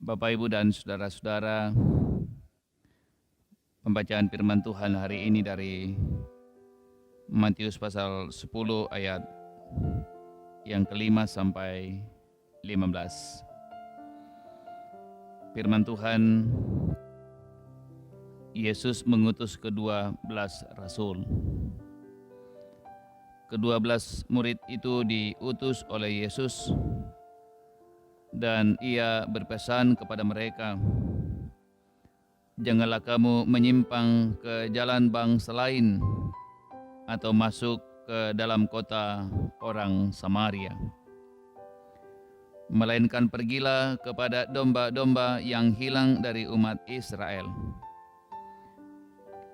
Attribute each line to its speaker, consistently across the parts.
Speaker 1: Bapak, Ibu, dan saudara-saudara, pembacaan firman Tuhan hari ini dari Matius pasal 10 ayat yang kelima sampai 15. Firman Tuhan, Yesus mengutus ke-12 rasul. Ke-12 murid itu diutus oleh Yesus dan ia berpesan kepada mereka, "Janganlah kamu menyimpang ke jalan bangsa lain atau masuk ke dalam kota orang Samaria. Melainkan pergilah kepada domba-domba yang hilang dari umat Israel.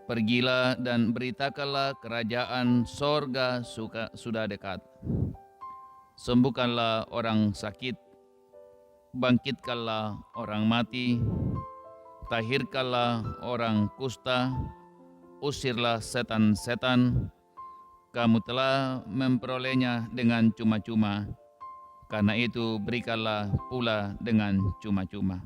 Speaker 1: Pergilah dan beritakanlah kerajaan sorga sudah dekat. Sembuhkanlah orang sakit, bangkitkanlah orang mati, tahirkanlah orang kusta, usirlah setan-setan. Kamu telah memperolehnya dengan cuma-cuma, karena itu berikanlah pula dengan cuma-cuma.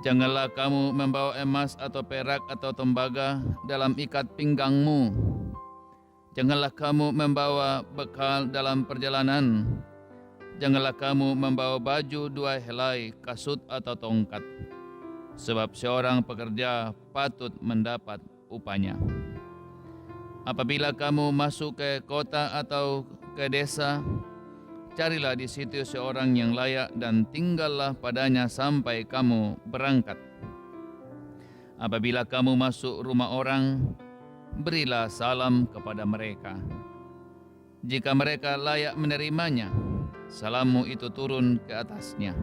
Speaker 1: Janganlah kamu membawa emas atau perak atau tembaga dalam ikat pinggangmu. Janganlah kamu membawa bekal dalam perjalanan. Janganlah kamu membawa baju 2 helai, kasut atau tongkat, sebab seorang pekerja patut mendapat upahnya. Apabila kamu masuk ke kota atau ke desa, carilah di situ seorang yang layak dan tinggallah padanya sampai kamu berangkat. Apabila kamu masuk rumah orang, berilah salam kepada mereka. Jika mereka layak menerimanya, salammu itu turun ke atasnya.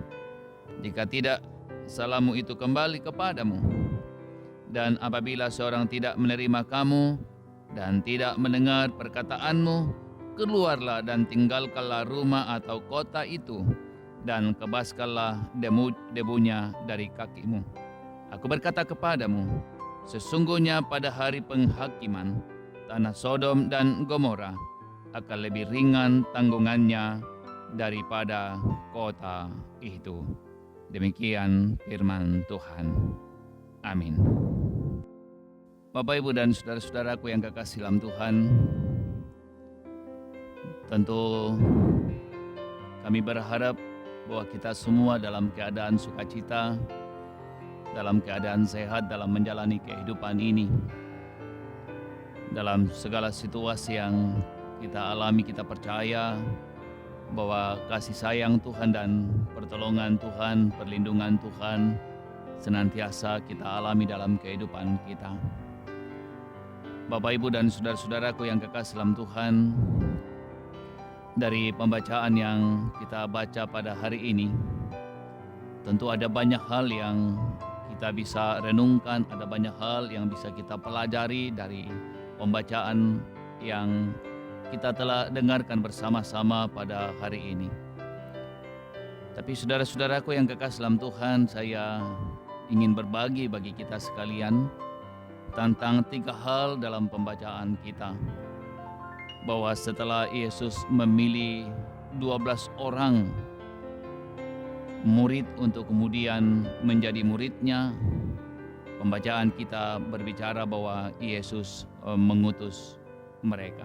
Speaker 1: Jika tidak, salammu itu kembali kepadamu. Dan apabila seorang tidak menerima kamu dan tidak mendengar perkataanmu, keluarlah dan tinggalkanlah rumah atau kota itu, dan kebaskanlah debunya dari kakimu. Aku berkata kepadamu, sesungguhnya pada hari penghakiman, tanah Sodom dan Gomora akan lebih ringan tanggungannya daripada kota itu. Demikian firman Tuhan. Amin. Bapak, Ibu, dan saudara-saudaraku yang kekasih dalam Tuhan, tentu kami berharap bahwa kita semua dalam keadaan sukacita, dalam keadaan sehat dalam menjalani kehidupan ini. Dalam segala situasi yang kita alami, kita percaya bahwa kasih sayang Tuhan dan pertolongan Tuhan, perlindungan Tuhan senantiasa kita alami dalam kehidupan kita. Bapak, Ibu, dan saudara-saudaraku yang kekasih dalam Tuhan, dari pembacaan yang kita baca pada hari ini, tentu ada banyak hal yang kita bisa renungkan, ada banyak hal yang bisa kita pelajari dari pembacaan yang kita telah dengarkan bersama-sama pada hari ini. Tapi saudara-saudaraku yang kekasih dalam Tuhan, saya ingin berbagi bagi kita sekalian tentang 3 hal dalam pembacaan kita. Bahwa setelah Yesus memilih 12 orang murid untuk kemudian menjadi muridnya, pembacaan kita berbicara bahwa Yesus mengutus mereka.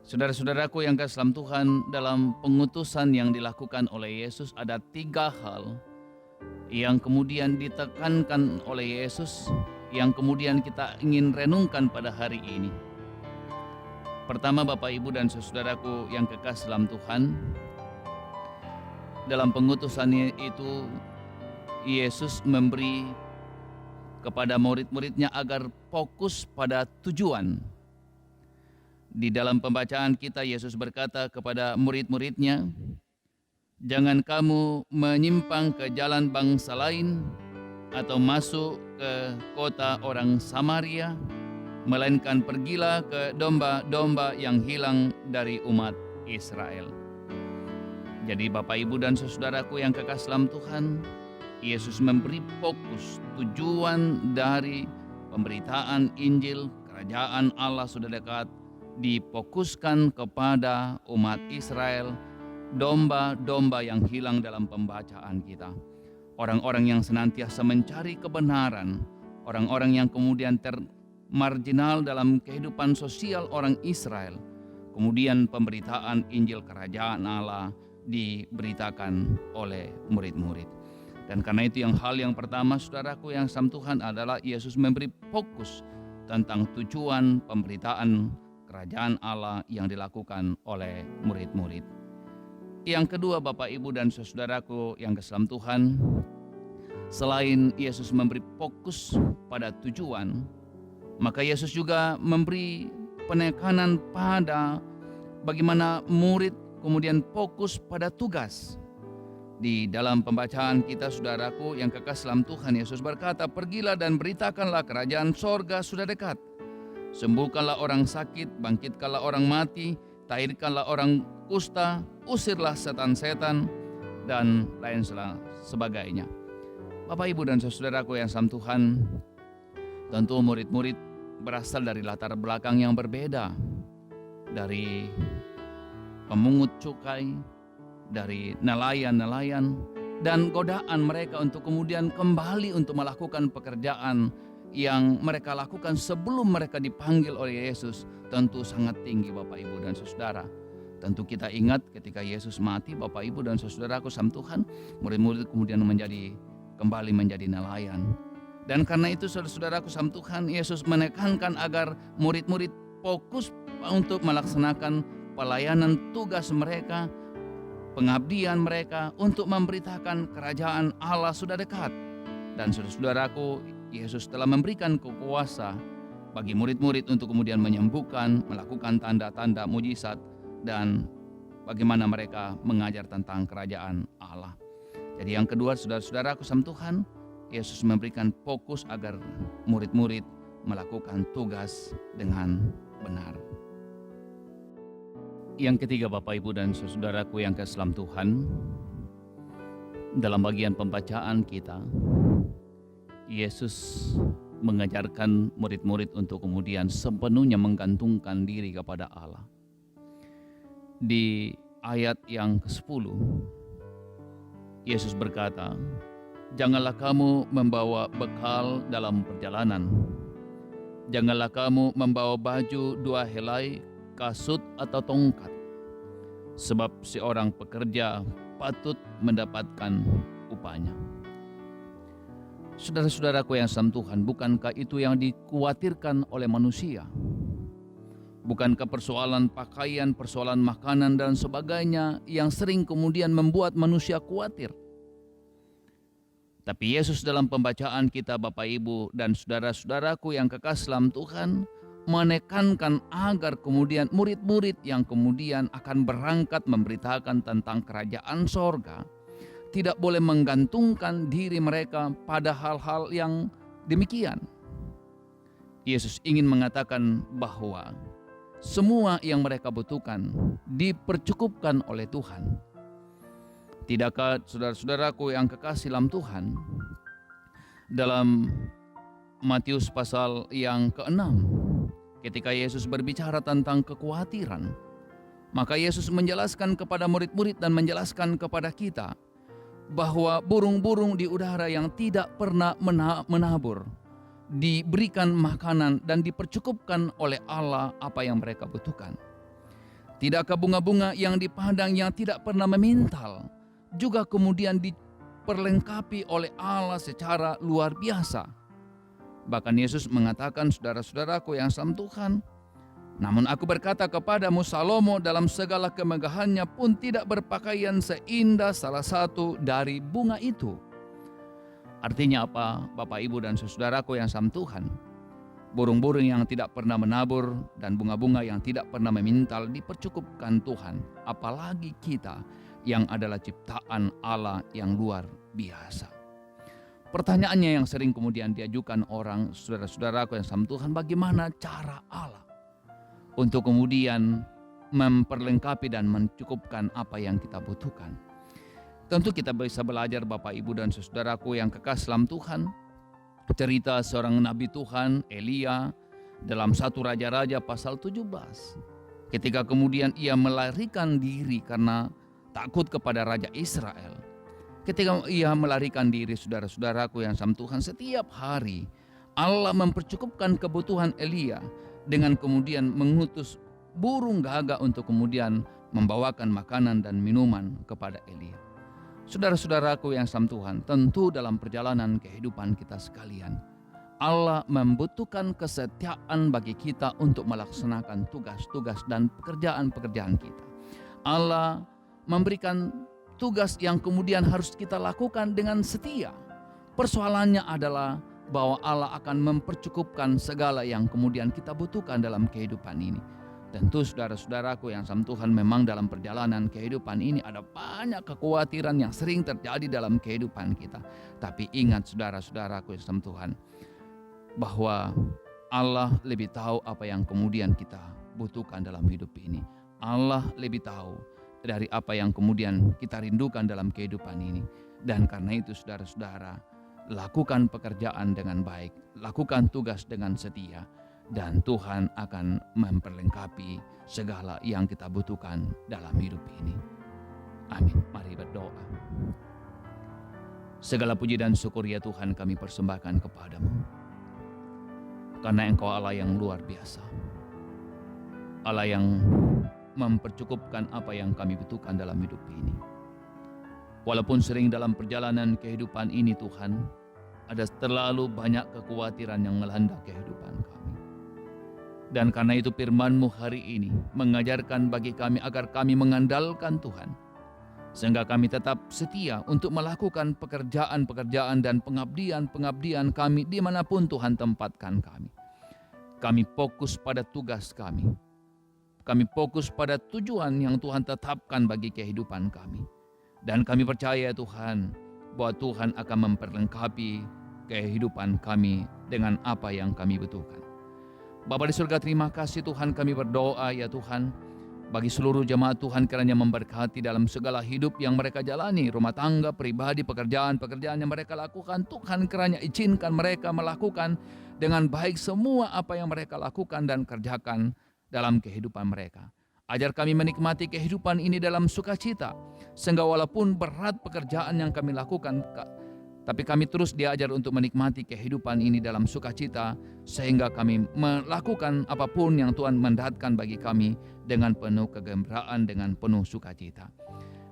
Speaker 1: Saudara-saudaraku yang kasih dalam Tuhan, dalam pengutusan yang dilakukan oleh Yesus ada 3 hal yang kemudian ditekankan oleh Yesus, yang kemudian kita ingin renungkan pada hari ini. Pertama, Bapak, Ibu, dan saudaraku yang kekasih dalam Tuhan, dalam pengutusannya itu Yesus memberi kepada murid-muridnya agar fokus pada tujuan. Di dalam pembacaan kita, Yesus berkata kepada murid-muridnya, "Jangan kamu menyimpang ke jalan bangsa lain atau masuk ke kota orang Samaria, melainkan pergilah ke domba-domba yang hilang dari umat Israel." Jadi Bapak, Ibu, dan saudaraku yang kekasih dalam Tuhan, Yesus memberi fokus tujuan dari pemberitaan Injil, kerajaan Allah sudah dekat, difokuskan kepada umat Israel, domba-domba yang hilang dalam pembacaan kita. Orang-orang yang senantiasa mencari kebenaran, orang-orang yang kemudian termarginal dalam kehidupan sosial orang Israel. Kemudian pemberitaan Injil Kerajaan Allah diberitakan oleh murid-murid. Dan karena itu hal yang pertama saudaraku yang sama Tuhan adalah Yesus memberi fokus tentang tujuan pemberitaan Kerajaan Allah yang dilakukan oleh murid-murid. Yang kedua Bapak Ibu dan saudaraku yang keselam Tuhan, selain Yesus memberi fokus pada tujuan, maka Yesus juga memberi penekanan pada bagaimana murid kemudian fokus pada tugas. Di dalam pembacaan kita saudaraku yang kekasih dalam Tuhan, Yesus berkata, "Pergilah dan beritakanlah kerajaan sorga sudah dekat. Sembuhkanlah orang sakit, bangkitkanlah orang mati, tahirkanlah orang kusta, usirlah setan-setan," dan lain sebagainya. Bapak Ibu dan saudaraku yang sama Tuhan, tentu murid-murid berasal dari latar belakang yang berbeda. Dari pemungut cukai, dari nelayan-nelayan, dan godaan mereka untuk kemudian kembali untuk melakukan pekerjaan yang mereka lakukan sebelum mereka dipanggil oleh Yesus tentu sangat tinggi Bapak Ibu dan saudara. Tentu kita ingat ketika Yesus mati Bapak Ibu dan saudaraku sama Tuhan, murid-murid kemudian kembali menjadi nelayan. Dan karena itu saudara-saudaraku sama Tuhan, Yesus menekankan agar murid-murid fokus untuk melaksanakan pelayanan tugas mereka, pengabdian mereka untuk memberitakan kerajaan Allah sudah dekat. Dan saudara-saudaraku, Yesus telah memberikan kuasa bagi murid-murid untuk kemudian menyembuhkan, melakukan tanda-tanda mujizat, dan bagaimana mereka mengajar tentang kerajaan Allah. Jadi yang kedua saudara-saudaraku sama Tuhan, Yesus memberikan fokus agar murid-murid melakukan tugas dengan benar. Yang ketiga Bapak Ibu dan saudaraku yang keselam Tuhan, dalam bagian pembacaan kita, Yesus mengajarkan murid-murid untuk kemudian sepenuhnya menggantungkan diri kepada Allah. Di ayat yang ke-10, Yesus berkata, "Janganlah kamu membawa bekal dalam perjalanan. Janganlah kamu membawa baju 2 helai, kasut atau tongkat, sebab seorang pekerja patut mendapatkan upahnya." Saudara-saudaraku yang sama Tuhan, bukankah itu yang dikhawatirkan oleh manusia? Bukankah persoalan pakaian, persoalan makanan dan sebagainya yang sering kemudian membuat manusia khawatir? Tapi Yesus dalam pembacaan kita Bapak Ibu dan saudara-saudaraku yang kekasih dalam Tuhan menekankan agar kemudian murid-murid yang kemudian akan berangkat memberitakan tentang kerajaan sorga tidak boleh menggantungkan diri mereka pada hal-hal yang demikian. Yesus ingin mengatakan bahwa semua yang mereka butuhkan dipercukupkan oleh Tuhan. Tidakkah saudara-saudaraku yang kekasih dalam Tuhan, dalam Matius pasal yang ke-6, ketika Yesus berbicara tentang kekhawatiran, maka Yesus menjelaskan kepada murid-murid dan menjelaskan kepada kita bahwa burung-burung di udara yang tidak pernah menabur diberikan makanan dan dipercukupkan oleh Allah apa yang mereka butuhkan. Tidakkah bunga-bunga yang di padang yang tidak pernah memintal juga kemudian diperlengkapi oleh Allah secara luar biasa? Bahkan Yesus mengatakan, saudara-saudaraku yang sama Tuhan, "Namun aku berkata kepadamu, Salomo dalam segala kemegahannya pun tidak berpakaian seindah salah satu dari bunga itu." Artinya apa Bapak Ibu dan saudaraku yang sama Tuhan? Burung-burung yang tidak pernah menabur dan bunga-bunga yang tidak pernah memintal dipercukupkan Tuhan. Apalagi kita yang adalah ciptaan Allah yang luar biasa. Pertanyaannya yang sering kemudian diajukan orang, saudara-saudaraku yang sama Tuhan, bagaimana cara Allah untuk kemudian memperlengkapi dan mencukupkan apa yang kita butuhkan? Tentu kita bisa belajar Bapak Ibu dan saudaraku yang kekasih dalam Tuhan, cerita seorang nabi Tuhan, Elia, dalam 1 Raja-Raja pasal 17. Ketika kemudian ia melarikan diri karena takut kepada Raja Israel. Ketika ia melarikan diri, saudara-saudaraku yang sama Tuhan, setiap hari Allah mempercukupkan kebutuhan Elia dengan kemudian mengutus burung gagak untuk kemudian membawakan makanan dan minuman kepada Elia. Saudara-saudaraku yang sama Tuhan, tentu dalam perjalanan kehidupan kita sekalian, Allah membutuhkan kesetiaan bagi kita untuk melaksanakan tugas-tugas dan pekerjaan-pekerjaan kita. Allah memberikan tugas yang kemudian harus kita lakukan dengan setia. Persoalannya adalah bahwa Allah akan mempercukupkan segala yang kemudian kita butuhkan dalam kehidupan ini. Tentu saudara-saudaraku yang sama Tuhan, memang dalam perjalanan kehidupan ini ada banyak kekhawatiran yang sering terjadi dalam kehidupan kita. Tapi ingat saudara-saudaraku yang sama Tuhan, bahwa Allah lebih tahu apa yang kemudian kita butuhkan dalam hidup ini. Allah lebih tahu dari apa yang kemudian kita rindukan dalam kehidupan ini. Dan karena itu saudara-saudara, lakukan pekerjaan dengan baik, lakukan tugas dengan setia, dan Tuhan akan memperlengkapi segala yang kita butuhkan dalam hidup ini. Amin. Mari berdoa. Segala puji dan syukur ya Tuhan kami persembahkan kepadamu, karena Engkau Allah yang luar biasa, Allah yang mempercukupkan apa yang kami butuhkan dalam hidup ini. Walaupun sering dalam perjalanan kehidupan ini Tuhan, ada terlalu banyak kekhawatiran yang melanda kehidupan kami. Dan karena itu firman-Mu hari ini mengajarkan bagi kami agar kami mengandalkan Tuhan, sehingga kami tetap setia untuk melakukan pekerjaan-pekerjaan dan pengabdian-pengabdian kami dimanapun Tuhan tempatkan kami. Kami fokus pada tugas kami. Kami fokus pada tujuan yang Tuhan tetapkan bagi kehidupan kami. Dan kami percaya Tuhan, bahwa Tuhan akan memperlengkapi kehidupan kami dengan apa yang kami butuhkan. Bapa di surga, terima kasih Tuhan, kami berdoa ya Tuhan, bagi seluruh jemaat Tuhan kiranya memberkati dalam segala hidup yang mereka jalani, rumah tangga, pribadi, pekerjaan-pekerjaan yang mereka lakukan. Tuhan kiranya izinkan mereka melakukan dengan baik semua apa yang mereka lakukan dan kerjakan dalam kehidupan mereka. Ajar kami menikmati kehidupan ini dalam sukacita, sehingga walaupun berat pekerjaan yang kami lakukan, tapi kami terus diajar untuk menikmati kehidupan ini dalam sukacita, sehingga kami melakukan apapun yang Tuhan mendatangkan bagi kami dengan penuh kegembiraan, dengan penuh sukacita.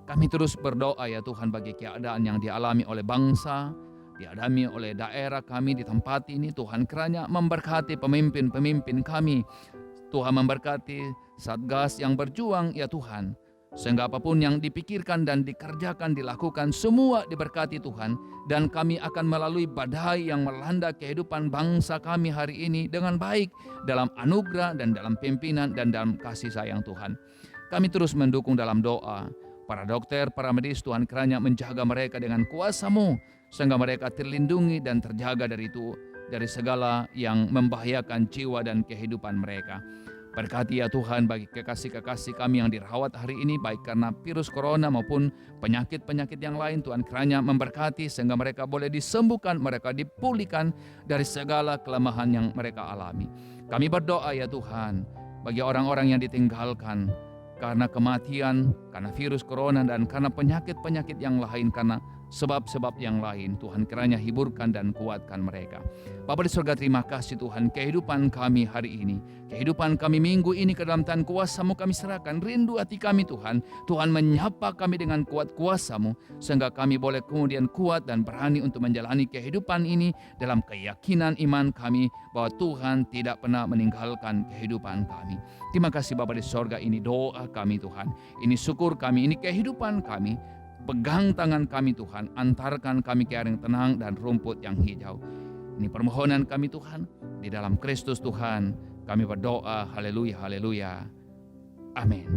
Speaker 1: Kami terus berdoa ya Tuhan bagi keadaan yang dialami oleh bangsa, dialami oleh daerah kami di tempat ini. Tuhan kiranya memberkati pemimpin-pemimpin kami. Tuhan memberkati Satgas yang berjuang ya Tuhan, sehingga apapun yang dipikirkan dan dikerjakan, dilakukan, semua diberkati Tuhan. Dan kami akan melalui badai yang melanda kehidupan bangsa kami hari ini dengan baik, dalam anugerah dan dalam pimpinan dan dalam kasih sayang Tuhan. Kami terus mendukung dalam doa para dokter, para medis. Tuhan kiranya menjaga mereka dengan kuasa-Mu, sehingga mereka terlindungi dan terjaga dari segala yang membahayakan jiwa dan kehidupan mereka. Berkati ya Tuhan bagi kekasih-kekasih kami yang dirawat hari ini, baik karena virus corona maupun penyakit-penyakit yang lain. Tuhan kiranya memberkati sehingga mereka boleh disembuhkan, mereka dipulihkan dari segala kelemahan yang mereka alami. Kami berdoa ya Tuhan bagi orang-orang yang ditinggalkan karena kematian, karena virus corona, dan karena penyakit-penyakit yang lain, karena sebab-sebab yang lain. Tuhan kiranya hiburkan dan kuatkan mereka. Bapa di surga, terima kasih Tuhan, kehidupan kami hari ini, kehidupan kami minggu ini ke dalam tangan kuasa-Mu kami serahkan. Rindu hati kami Tuhan, Tuhan menyapa kami dengan kuat kuasa-Mu, sehingga kami boleh kemudian kuat dan berani untuk menjalani kehidupan ini dalam keyakinan iman kami bahwa Tuhan tidak pernah meninggalkan kehidupan kami. Terima kasih Bapa di surga, ini doa kami Tuhan, ini syukur kami, ini kehidupan kami. Pegang tangan kami Tuhan, antarkan kami ke air yang tenang dan rumput yang hijau. Ini permohonan kami Tuhan, di dalam Kristus Tuhan kami berdoa. Haleluya, haleluya. Amin.